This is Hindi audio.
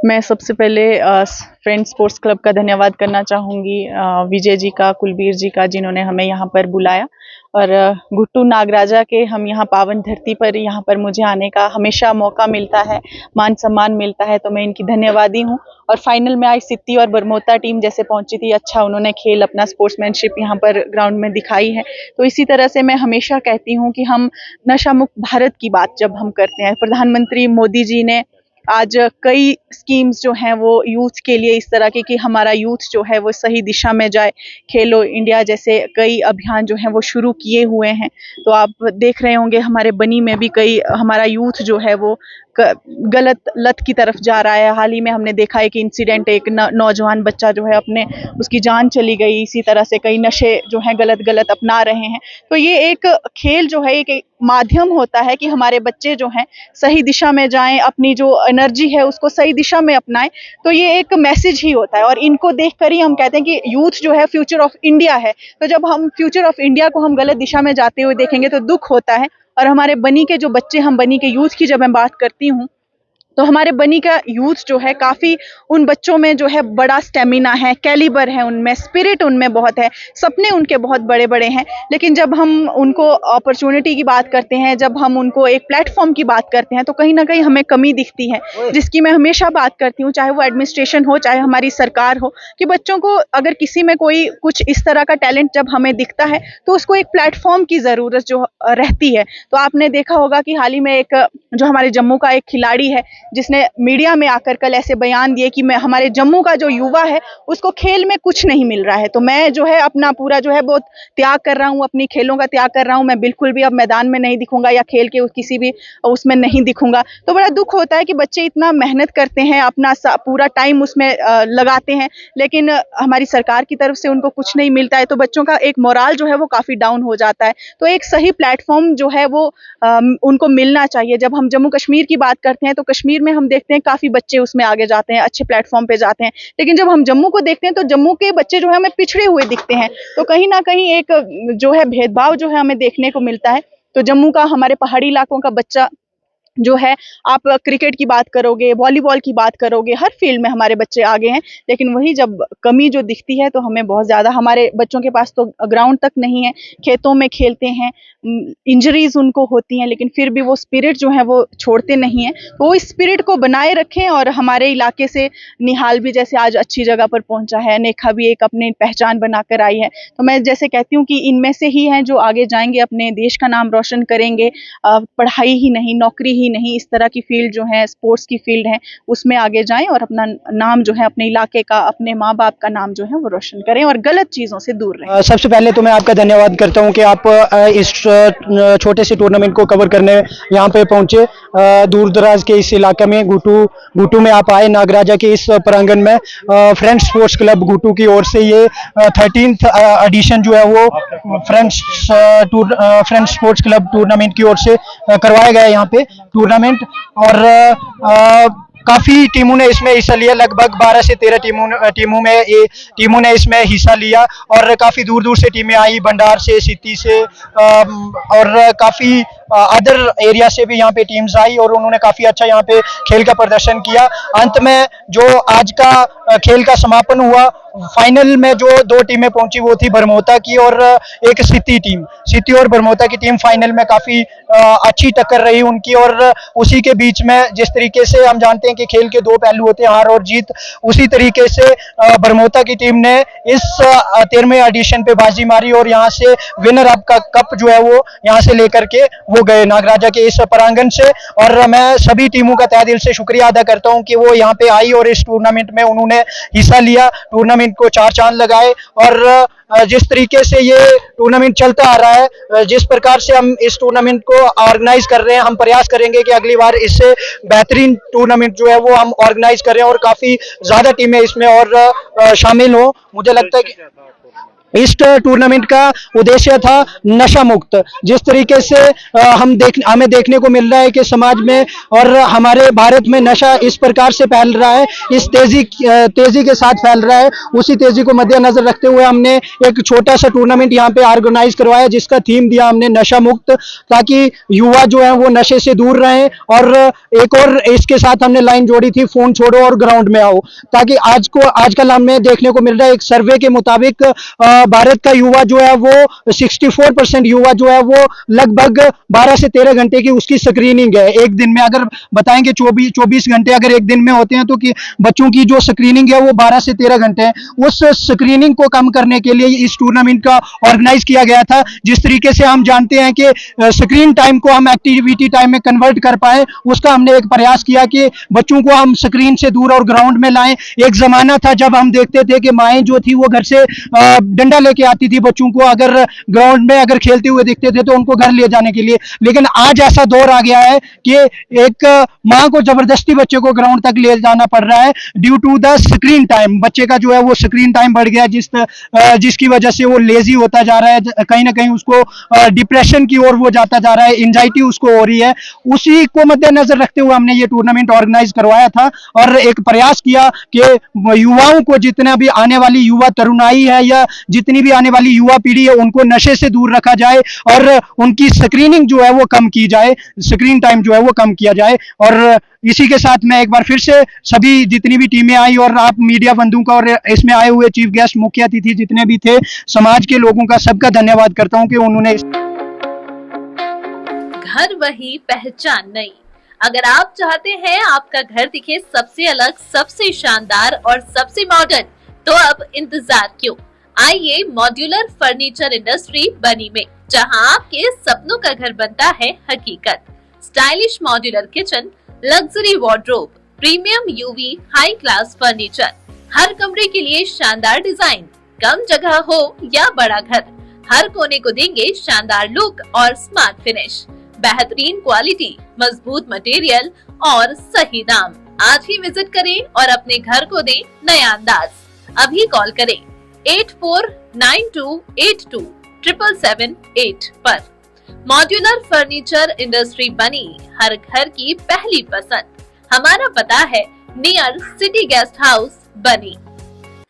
मैं सबसे पहले फ्रेंड्स स्पोर्ट्स क्लब का धन्यवाद करना चाहूँगी, विजय जी का, कुलबीर जी का, जिन्होंने हमें यहाँ पर बुलाया। और घुट्टू नागराजा के हम यहाँ पावन धरती पर यहाँ पर मुझे आने का हमेशा मौका मिलता है, मान सम्मान मिलता है, तो मैं इनकी धन्यवादी हूँ। और फाइनल में आज सित्ती और बरमोता टीम जैसे पहुंची थी, अच्छा उन्होंने खेल अपना स्पोर्ट्समैनशिप यहाँ पर ग्राउंड में दिखाई है। तो इसी तरह से मैं हमेशा कहती हूँ कि हम नशा मुक्त भारत की बात जब हम करते हैं, प्रधानमंत्री मोदी जी ने आज कई स्कीम्स जो हैं वो यूथ के लिए इस तरह की कि हमारा यूथ जो है वो सही दिशा में जाए, खेलो इंडिया जैसे कई अभियान जो हैं वो शुरू किए हुए हैं। तो आप देख रहे होंगे हमारे बनी में भी कई हमारा यूथ जो है वो गलत लत की तरफ जा रहा है। हाल ही में हमने देखा है कि इंसिडेंट, एक नौजवान बच्चा जो है अपने उसकी जान चली गई। इसी तरह से कई नशे जो हैं गलत गलत अपना रहे हैं। तो ये एक खेल जो है एक माध्यम होता है कि हमारे बच्चे जो हैं सही दिशा में जाएं, अपनी जो एनर्जी है उसको सही दिशा में अपनाएं। तो ये एक मैसेज ही होता है और इनको देखकर ही हम कहते हैं कि यूथ जो है फ्यूचर ऑफ इंडिया है। तो जब हम फ्यूचर ऑफ इंडिया को हम गलत दिशा में जाते हुए देखेंगे तो दुख होता है। और हमारे बनी के जो बच्चे, हम बनी के यूथ की जब मैं बात करती हूँ तो हमारे बनी का यूथ जो है काफ़ी, उन बच्चों में जो है बड़ा स्टेमिना है, कैलिबर है उनमें, स्पिरिट उनमें बहुत है, सपने उनके बहुत बड़े बड़े हैं। लेकिन जब हम उनको अपॉर्चुनिटी की बात करते हैं, जब हम उनको एक प्लेटफॉर्म की बात करते हैं तो कहीं ना कहीं हमें कमी दिखती है, जिसकी मैं हमेशा बात करती हूँ, चाहे वो एडमिनिस्ट्रेशन हो चाहे हमारी सरकार हो, कि बच्चों को अगर किसी में कोई कुछ इस तरह का टैलेंट जब हमें दिखता है तो उसको एक प्लेटफॉर्म की ज़रूरत जो रहती है। तो आपने देखा होगा कि हाल ही में एक जो हमारे जम्मू का एक खिलाड़ी है जिसने मीडिया में आकर कल ऐसे बयान दिए कि मैं, हमारे जम्मू का जो युवा है उसको खेल में कुछ नहीं मिल रहा है, तो मैं जो है अपना पूरा जो है बहुत त्याग कर रहा हूँ, अपनी खेलों का त्याग कर रहा हूँ, मैं बिल्कुल भी अब मैदान में नहीं दिखूंगा या खेल के किसी भी उसमें नहीं दिखूंगा। तो बड़ा दुख होता है कि बच्चे इतना मेहनत करते हैं, अपना पूरा टाइम उसमें लगाते हैं, लेकिन हमारी सरकार की तरफ से उनको कुछ नहीं मिलता है, तो बच्चों का एक मोराल जो है वो काफ़ी डाउन हो जाता है। तो एक सही प्लेटफॉर्म जो है वो उनको मिलना चाहिए। जब हम जम्मू कश्मीर की बात करते हैं तो कश्मीर में हम देखते हैं काफ़ी बच्चे उसमें आगे जाते हैं, अच्छे प्लेटफॉर्म पे जाते हैं, लेकिन जब हम जम्मू को देखते हैं तो जम्मू के बच्चे जो है हमें पिछड़े हुए दिखते हैं। तो कहीं ना कहीं एक जो है भेदभाव जो है हमें देखने को मिलता है। तो जम्मू का, हमारे पहाड़ी इलाकों का बच्चा जो है, आप क्रिकेट की बात करोगे, वॉलीबॉल की बात करोगे, हर फील्ड में हमारे बच्चे आगे हैं, लेकिन वही जब कमी जो दिखती है तो हमें बहुत ज़्यादा, हमारे बच्चों के पास तो ग्राउंड तक नहीं है, खेतों में खेलते हैं, इंजरीज उनको होती हैं, लेकिन फिर भी वो स्पिरिट जो है वो छोड़ते नहीं हैं। तो वो स्पिरिट को बनाए रखें। और हमारे इलाके से निहाल भी जैसे आज अच्छी जगह पर पहुंचा है, नेखा भी एक अपनी पहचान बनाकर आई है। तो मैं जैसे कहती हूँ कि इनमें से ही हैं जो आगे जाएंगे, अपने देश का नाम रोशन करेंगे, पढ़ाई ही नहीं, नौकरी ही नहीं, इस तरह की फील्ड जो है, स्पोर्ट्स की फील्ड है, उसमें आगे जाएं और अपना नाम जो है, अपने इलाके का, अपने माँ बाप का नाम जो है वो रोशन करें और गलत चीज़ों से दूर रहें। सबसे पहले तो मैं आपका धन्यवाद करता हूं कि आप इस छोटे से टूर्नामेंट को कवर करने यहाँ पे पहुंचे। दूर दराज के इस इलाके में घुटू में आप आए, नागराजा के इस प्रांगण में फ्रेंड्स स्पोर्ट्स क्लब घुटू की ओर से ये 13th एडिशन जो है वो फ्रेंड्स स्पोर्ट्स क्लब टूर्नामेंट की ओर से करवाया गया यहाँ पे टूर्नामेंट। और काफी टीमों ने इसमें हिस्सा लिया, लगभग 12 से 13 टीमों ने इसमें हिस्सा लिया और काफी दूर दूर से टीमें आई, भंडार से, सिटी से और काफी अदर एरिया से भी यहाँ पे टीम्स आई और उन्होंने काफी अच्छा यहाँ पे खेल का प्रदर्शन किया। अंत में जो आज का खेल का समापन हुआ, फाइनल में जो दो टीमें पहुंची वो थी बरमोता की और एक सिटी और बरमोता की टीम फाइनल में काफी अच्छी टक्कर रही उनकी। और उसी के बीच में, जिस तरीके से हम जानते हैं कि खेल के दो पहलू होते हैं, हार और जीत, उसी तरीके से बरमोता की टीम ने इस 13वें एडिशन पे बाजी मारी और यहाँ से विनर अप का कप जो है वो यहाँ से लेकर के वो गए नागराजा के इस प्रांगण से। और मैं सभी टीमों का तहे दिल से शुक्रिया अदा करता हूं कि वो यहाँ पे आई और इस टूर्नामेंट में उन्होंने हिस्सा लिया, टूर्नामेंट को चार चांद लगाए। और जिस तरीके से ये टूर्नामेंट चलता आ रहा है, जिस प्रकार से हम इस टूर्नामेंट को ऑर्गेनाइज कर रहे हैं, हम प्रयास करेंगे कि अगली बार इससे बेहतरीन टूर्नामेंट जो है वो हम ऑर्गेनाइज करें और काफी ज्यादा टीमें इसमें और शामिल हो। मुझे लगता है कि इस टूर्नामेंट का उद्देश्य था नशा मुक्त। जिस तरीके से हमें देखने को मिल रहा है कि समाज में और हमारे भारत में नशा इस प्रकार से फैल रहा है, इस तेजी के साथ फैल रहा है, उसी तेजी को मद्देनजर रखते हुए हमने एक छोटा सा टूर्नामेंट यहाँ पे ऑर्गेनाइज करवाया, जिसका थीम दिया हमने नशा मुक्त, ताकि युवा जो है वो नशे से दूर रहें। और एक और इसके साथ हमने लाइन जोड़ी थी, फोन छोड़ो और ग्राउंड में आओ, ताकि आजकल हमें देखने को मिल रहा है एक सर्वे के मुताबिक भारत का युवा जो है वो 64% युवा जो है वो लगभग 12 से 13 घंटे की उसकी स्क्रीनिंग है एक दिन में। अगर बताएंगे 24 घंटे अगर एक दिन में होते हैं तो कि बच्चों की जो स्क्रीनिंग है वो 12 से 13 घंटे है। उस स्क्रीनिंग को कम करने के लिए इस टूर्नामेंट का ऑर्गेनाइज किया गया था। जिस तरीके से हम जानते हैं कि स्क्रीन टाइम को हम एक्टिविटी टाइम में कन्वर्ट कर पाए, उसका हमने एक प्रयास किया कि बच्चों को हम स्क्रीन से दूर और ग्राउंड में लाएं। एक जमाना था जब हम देखते थे कि माएँ जो थी वो घर से डंडा लेके आती थी बच्चों को, अगर ग्राउंड में अगर खेलते हुए दिखते थे तो उनको घर ले जाने के लिए। लेकिन आज ऐसा दौर आ गया है कि एक माँ को जबरदस्ती बच्चे को ग्राउंड तक ले जाना पड़ रहा है due to the screen time. बच्चे का जो है वो स्क्रीन टाइम बढ़ गया, जिसकी वजह से वो लेजी होता जा रहा है, कहीं ना कहीं उसको डिप्रेशन की ओर वो जाता जा रहा है, एंजाइटी उसको हो रही है। उसी को मद्देनजर रखते हुए हमने ये टूर्नामेंट ऑर्गेनाइज करवाया था और एक प्रयास किया कि युवाओं को, जितना भी आने वाली युवा तरुणाई है या जितनी भी आने वाली युवा पीढ़ी है, उनको नशे से दूर रखा जाए और उनकी स्क्रीनिंग जो है वो कम की जाए, स्क्रीन टाइम जो है वो कम किया जाए। और इसी के साथ मैं एक बार फिर से सभी जितनी भी टीमें आई और आप मीडिया बंधु का और इसमें आए हुए चीफ गेस्ट, मुख्य अतिथि जितने भी थे, समाज के लोगों का सबका धन्यवाद करता हूं कि उन्होंने घर वही पहचान नहीं। अगर आप चाहते हैं आपका घर दिखे सबसे अलग, सबसे शानदार और सबसे मॉडर्न, तो अब इंतजार क्यों? आइए मॉड्यूलर फर्नीचर इंडस्ट्री बनी में, जहां आपके सपनों का घर बनता है हकीकत। Stylish modular kitchen, luxury wardrobe, premium UV high class furniture, हर कमरे के लिए शानदार डिजाइन। कम जगह हो या बड़ा घर, हर कोने को देंगे शानदार लुक और स्मार्ट फिनिश, बेहतरीन क्वालिटी, मजबूत मटेरियल और सही दाम। आज ही विजिट करें और अपने घर को दें नया अंदाज। अभी कॉल करें 8492827778 पर। मॉड्यूलर फर्नीचर इंडस्ट्री बनी हर घर की पहली पसंद। हमारा पता है नियर सिटी गेस्ट हाउस, बनी।